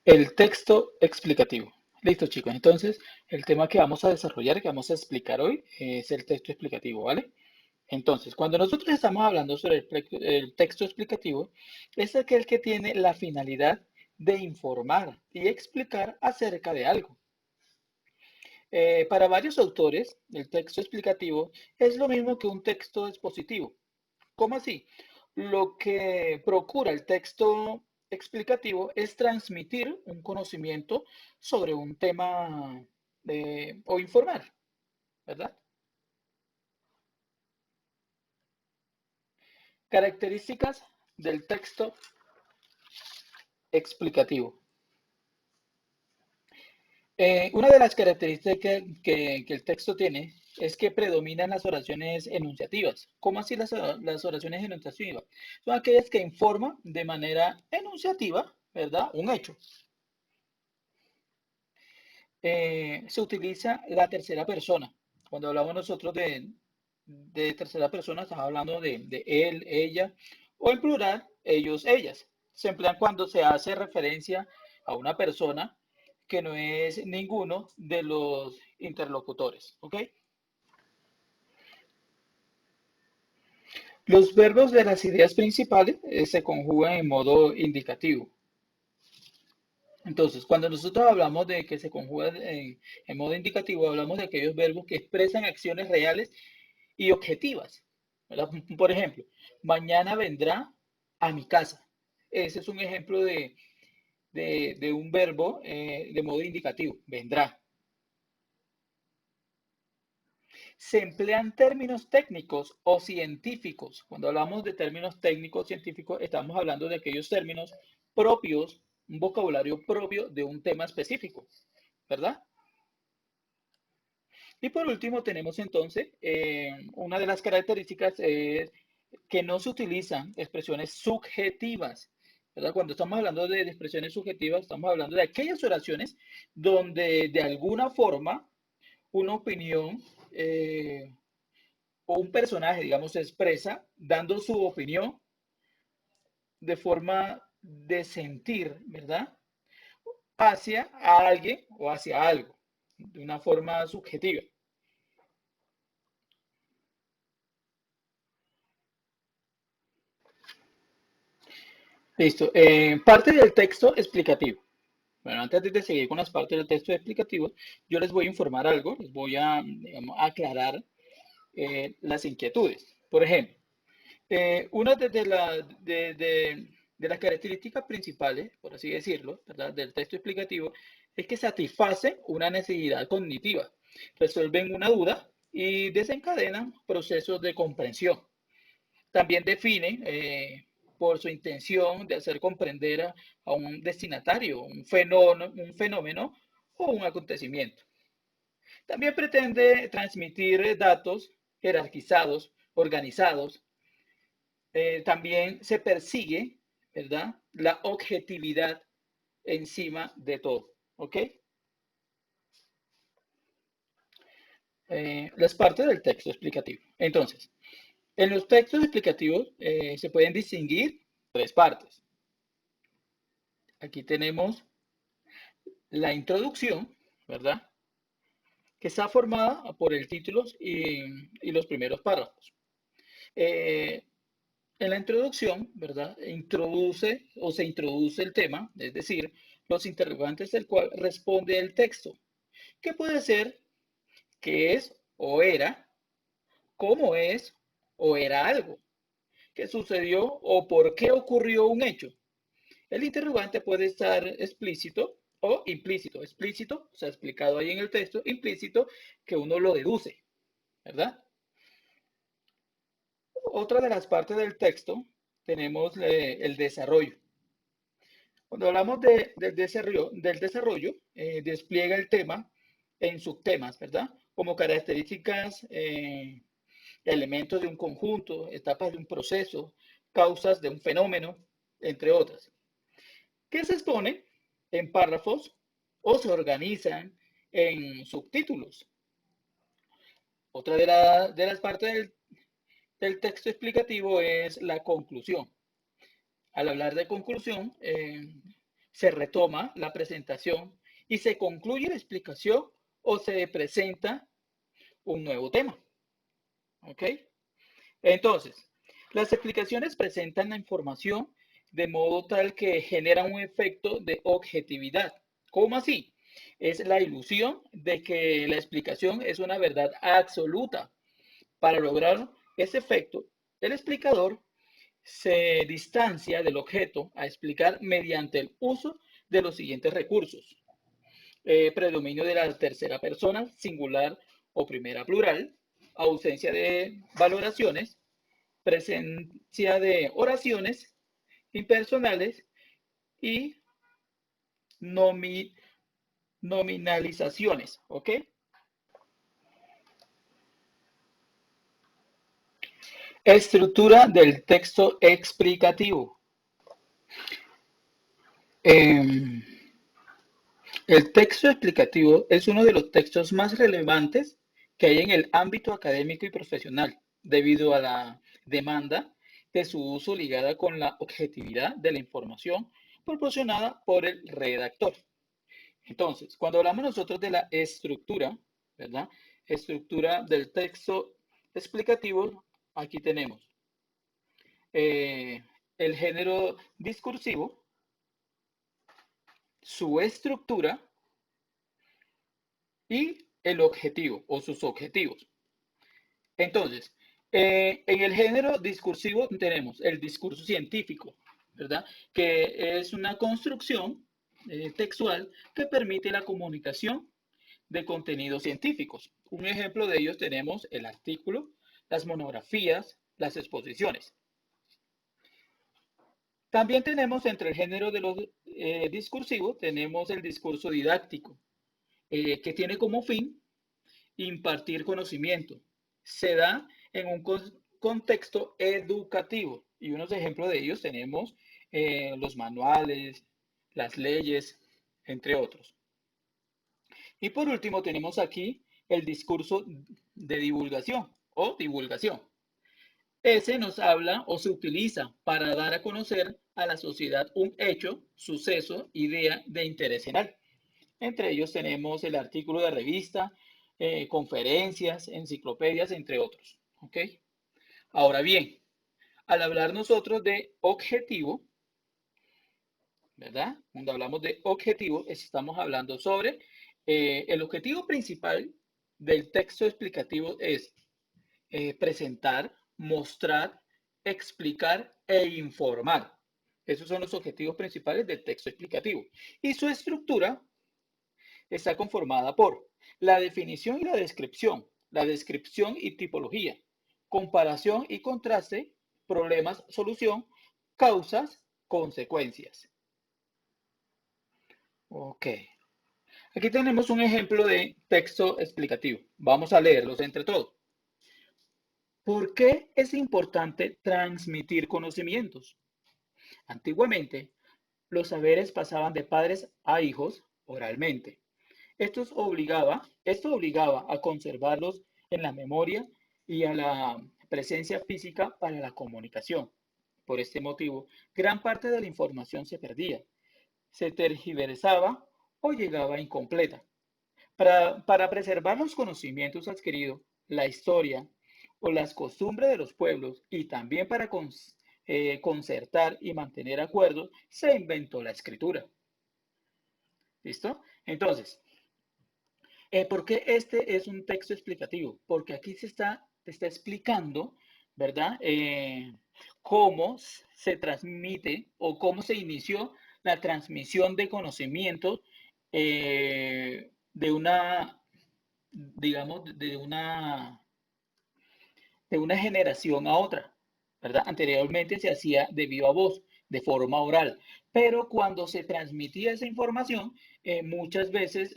El texto explicativo. Listo, chicos. Entonces, el tema que vamos a desarrollar, que vamos a explicar hoy, es el texto explicativo, ¿vale? Entonces, cuando nosotros estamos hablando sobre el texto explicativo, es aquel que tiene la finalidad de informar y explicar acerca de algo. Para varios autores, el texto explicativo es lo mismo que un texto expositivo. ¿Cómo así? Lo que procura el texto explicativo es transmitir un conocimiento sobre un tema o informar, ¿verdad? Características del texto explicativo. Una de las características que el texto tiene es que predominan las oraciones enunciativas. ¿Cómo así las oraciones enunciativas? Son aquellas que informan de manera enunciativa, ¿verdad? Un hecho. Se utiliza la tercera persona. Cuando hablamos nosotros de tercera persona, estamos hablando de él, ella, o en plural, ellos, ellas. Se emplean cuando se hace referencia a una persona que no es ninguno de los interlocutores. ¿Ok? Los verbos de las ideas principales se conjugan en modo indicativo. Entonces, cuando nosotros hablamos de que se conjuga en modo indicativo, hablamos de aquellos verbos que expresan acciones reales y objetivas, ¿verdad? Por ejemplo, mañana vendrá a mi casa. Ese es un ejemplo de un verbo de modo indicativo, vendrá. Se emplean términos técnicos o científicos. Cuando hablamos de términos técnicos científicos, estamos hablando de aquellos términos propios, un vocabulario propio de un tema específico, ¿verdad? Y por último tenemos entonces una de las características es que no se utilizan expresiones subjetivas, ¿verdad? Cuando estamos hablando de expresiones subjetivas, estamos hablando de aquellas oraciones donde de alguna forma una opinión o un personaje, digamos, se expresa dando su opinión de forma de sentir, ¿verdad? Hacia alguien o hacia algo, de una forma subjetiva. Listo. Parte del texto explicativo. Bueno, antes de seguir con las partes del texto explicativo, yo les voy a informar algo, les voy a, digamos, aclarar las inquietudes. Por ejemplo, una de las características principales, por así decirlo, ¿verdad? Del texto explicativo es que satisfacen una necesidad cognitiva, resuelven una duda y desencadenan procesos de comprensión. También define, por su intención de hacer comprender a un destinatario un fenómeno o un acontecimiento. También pretende transmitir datos jerarquizados, organizados. También se persigue, ¿verdad? La objetividad encima de todo. ¿Ok? Las partes del texto explicativo. Entonces, en los textos explicativos se pueden distinguir tres partes. Aquí tenemos la introducción, ¿verdad? Que está formada por el título y los primeros párrafos. Eh, en la introducción, ¿verdad? Introduce o se introduce el tema, es decir, los interrogantes del cual responde el texto, que puede ser qué es o era, cómo es o era algo, qué sucedió o por qué ocurrió un hecho. El interrogante puede estar explícito o implícito. Explícito, o sea, explicado ahí en el texto, implícito, que uno lo deduce, ¿verdad? Otra de las partes del texto tenemos el desarrollo. Cuando hablamos del desarrollo despliega el tema en subtemas, ¿verdad? Como características, elementos de un conjunto, etapas de un proceso, causas de un fenómeno, entre otras, que se exponen en párrafos o se organizan en subtítulos. Otra de las partes del texto explicativo es la conclusión. Al hablar de conclusión, se retoma la presentación y se concluye la explicación o se presenta un nuevo tema. ¿Ok? Entonces, las explicaciones presentan la información de modo tal que genera un efecto de objetividad. ¿Cómo así? Es la ilusión de que la explicación es una verdad absoluta. Para lograr ese efecto, el explicador se distancia del objeto a explicar mediante el uso de los siguientes recursos. Predominio de la tercera persona, singular o primera plural, ausencia de valoraciones, presencia de oraciones impersonales y nomi nominalizaciones, ¿ok? Estructura del texto explicativo. Eh, el texto explicativo es uno de los textos más relevantes que hay en el ámbito académico y profesional, debido a la demanda de su uso ligada con la objetividad de la información proporcionada por el redactor. Entonces, cuando hablamos nosotros de la estructura, ¿verdad? Estructura del texto explicativo, aquí tenemos el género discursivo, su estructura y el objetivo o sus objetivos. Entonces, en el género discursivo tenemos el discurso científico, ¿verdad? Que es una construcción textual que permite la comunicación de contenidos científicos. Un ejemplo de ellos tenemos el artículo, las monografías, las exposiciones. También tenemos entre el género de los discursivos, tenemos el discurso didáctico, que tiene como fin impartir conocimiento. Se da en un contexto educativo y unos ejemplos de ellos tenemos los manuales, las leyes, entre otros. Y por último tenemos aquí el discurso de divulgación o divulgación. Ese nos habla o se utiliza para dar a conocer a la sociedad un hecho, suceso, idea de interés general. Entre ellos tenemos el artículo de revista, conferencias, enciclopedias, entre otros. ¿Ok? Ahora bien, al hablar nosotros de objetivo, ¿verdad? Cuando hablamos de objetivo, estamos hablando sobre el objetivo principal del texto explicativo es presentar, mostrar, explicar e informar. Esos son los objetivos principales del texto explicativo. Y su estructura está conformada por la definición y la descripción y tipología, comparación y contraste, problemas, solución, causas, consecuencias. Ok. Aquí tenemos un ejemplo de texto explicativo. Vamos a leerlos entre todos. ¿Por qué es importante transmitir conocimientos? Antiguamente, los saberes pasaban de padres a hijos oralmente. Esto obligaba a conservarlos en la memoria y a la presencia física para la comunicación. Por este motivo, gran parte de la información se perdía, se tergiversaba o llegaba incompleta. Para preservar los conocimientos adquiridos, la historia o las costumbres de los pueblos y también para concertar y mantener acuerdos, se inventó la escritura. ¿Listo? Entonces, ¿por qué este es un texto explicativo? Porque aquí te está explicando, ¿verdad? Cómo se transmite o cómo se inició la transmisión de conocimientos de una, digamos, de una generación a otra, ¿verdad? Anteriormente se hacía de viva voz, de forma oral, pero cuando se transmitía esa información, muchas veces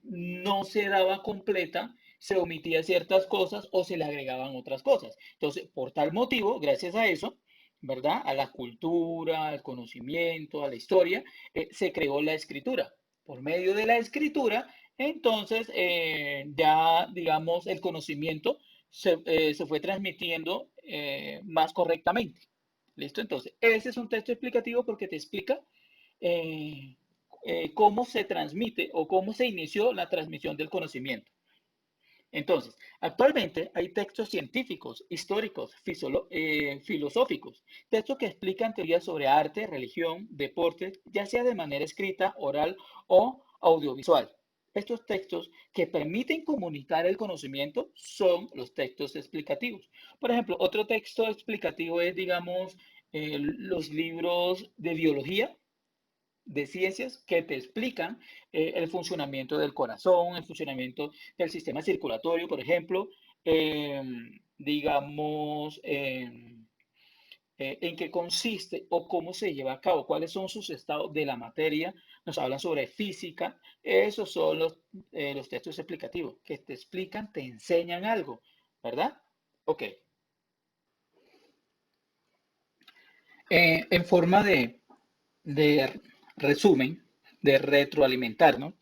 no se daba completa, se omitía ciertas cosas o se le agregaban otras cosas. Entonces, por tal motivo, gracias a eso, ¿verdad? A la cultura, al conocimiento, a la historia, se creó la escritura. Por medio de la escritura, entonces, ya, digamos, el conocimiento se fue transmitiendo más correctamente. ¿Listo? Entonces, ese es un texto explicativo porque te explica eh, cómo se transmite o cómo se inició la transmisión del conocimiento. Entonces, actualmente hay textos científicos, históricos, filosóficos, textos que explican teorías sobre arte, religión, deportes, ya sea de manera escrita, oral o audiovisual. Estos textos que permiten comunicar el conocimiento son los textos explicativos. Por ejemplo, otro texto explicativo es, digamos, los libros de biología, de ciencias que te explican el funcionamiento del corazón, el funcionamiento del sistema circulatorio, por ejemplo, eh, digamos, en qué consiste o cómo se lleva a cabo, cuáles son sus estados de la materia, nos hablan sobre física, esos son los textos explicativos, que te explican, te enseñan algo, ¿verdad? Ok. En forma de resumen, de retroalimentar, ¿no?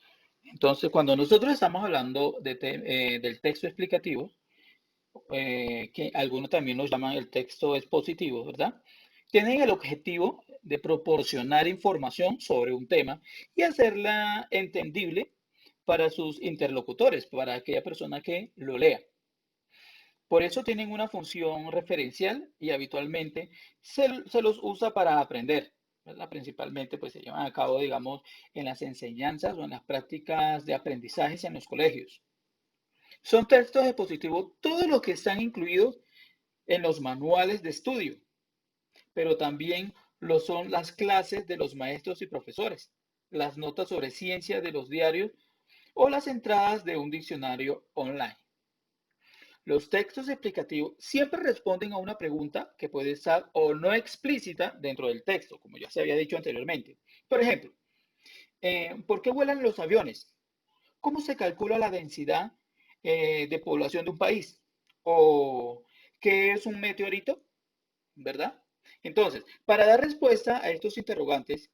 Entonces, cuando nosotros estamos hablando del texto explicativo, que algunos también lo llaman el texto expositivo, ¿verdad? Tienen el objetivo de proporcionar información sobre un tema y hacerla entendible para sus interlocutores, para aquella persona que lo lea. Por eso tienen una función referencial y habitualmente se los usa para aprender, ¿verdad? Principalmente pues se llevan a cabo, digamos, en las enseñanzas o en las prácticas de aprendizajes en los colegios. Son textos expositivos todos los que están incluidos en los manuales de estudio, pero también lo son las clases de los maestros y profesores, las notas sobre ciencia de los diarios o las entradas de un diccionario online. Los textos explicativos siempre responden a una pregunta que puede estar o no explícita dentro del texto, como ya se había dicho anteriormente. Por ejemplo, ¿por qué vuelan los aviones? ¿Cómo se calcula la densidad de población de un país? ¿O qué es un meteorito? ¿Verdad? Entonces, para dar respuesta a estos interrogantes,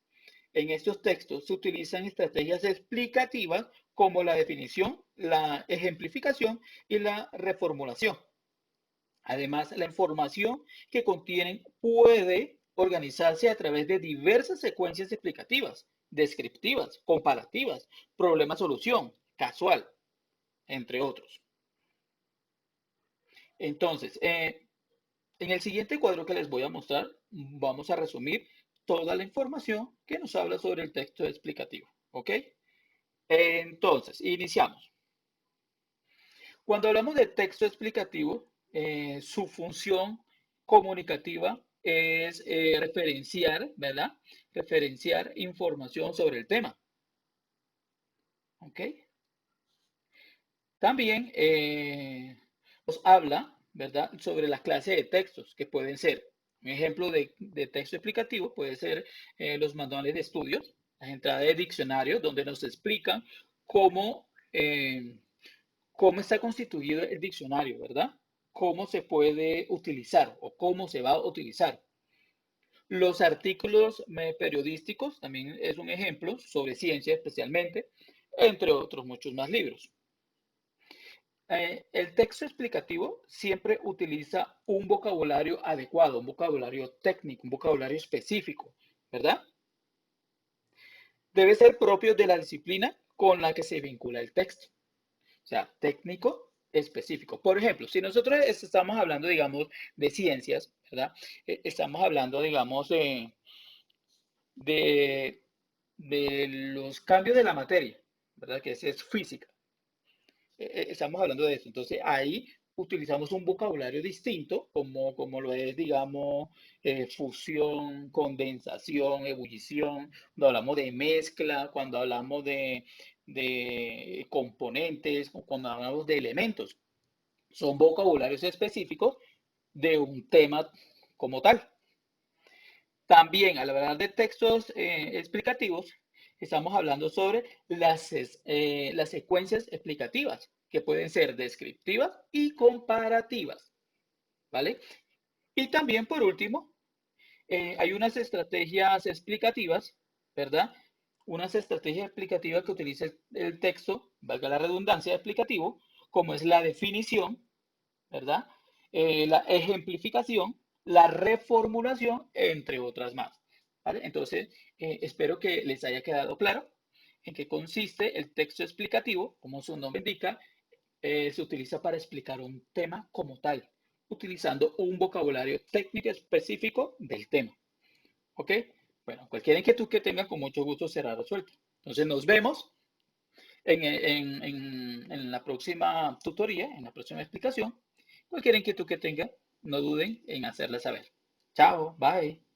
en estos textos se utilizan estrategias explicativas como la definición, la ejemplificación y la reformulación. Además, la información que contienen puede organizarse a través de diversas secuencias explicativas, descriptivas, comparativas, problema-solución, casual, entre otros. Entonces, en el siguiente cuadro que les voy a mostrar, vamos a resumir toda la información que nos habla sobre el texto explicativo. ¿Ok? Entonces, iniciamos. Cuando hablamos de texto explicativo, su función comunicativa es referenciar, ¿verdad? Referenciar información sobre el tema. ¿Ok? También nos habla, ¿verdad?, sobre las clases de textos que pueden ser. Un ejemplo de texto explicativo puede ser los manuales de estudios, las entradas de diccionarios, donde nos explican cómo, cómo está constituido el diccionario, ¿verdad? Cómo se puede utilizar o cómo se va a utilizar. Los artículos periodísticos también es un ejemplo sobre ciencia especialmente, entre otros muchos más libros. El texto explicativo siempre utiliza un vocabulario adecuado, un vocabulario técnico, un vocabulario específico, ¿verdad? Debe ser propio de la disciplina con la que se vincula el texto, o sea, técnico específico. Por ejemplo, si nosotros estamos hablando, digamos, de ciencias, ¿verdad? Estamos hablando, digamos, de, de los cambios de la materia, ¿verdad? Que es física. Estamos hablando de eso. Entonces, ahí utilizamos un vocabulario distinto, como lo es, digamos, fusión, condensación, ebullición, cuando hablamos de mezcla, cuando hablamos de componentes, cuando hablamos de elementos. Son vocabularios específicos de un tema como tal. También, al hablar de textos explicativos, estamos hablando sobre las secuencias explicativas, que pueden ser descriptivas y comparativas, ¿vale? Y también, por último, hay unas estrategias explicativas, ¿verdad? Unas estrategias explicativas que utiliza el texto, valga la redundancia, explicativo, como es la definición, ¿verdad? La ejemplificación, la reformulación, entre otras más. ¿vale? Entonces, espero que les haya quedado claro en qué consiste el texto explicativo. Como su nombre indica, se utiliza para explicar un tema como tal, utilizando un vocabulario técnico específico del tema. ¿Ok? Bueno, cualquier inquietud que tengan, con mucho gusto será resuelta. Entonces, nos vemos en la próxima tutoría, en la próxima explicación. Cualquier inquietud que tengan, no duden en hacerla saber. Chao, bye.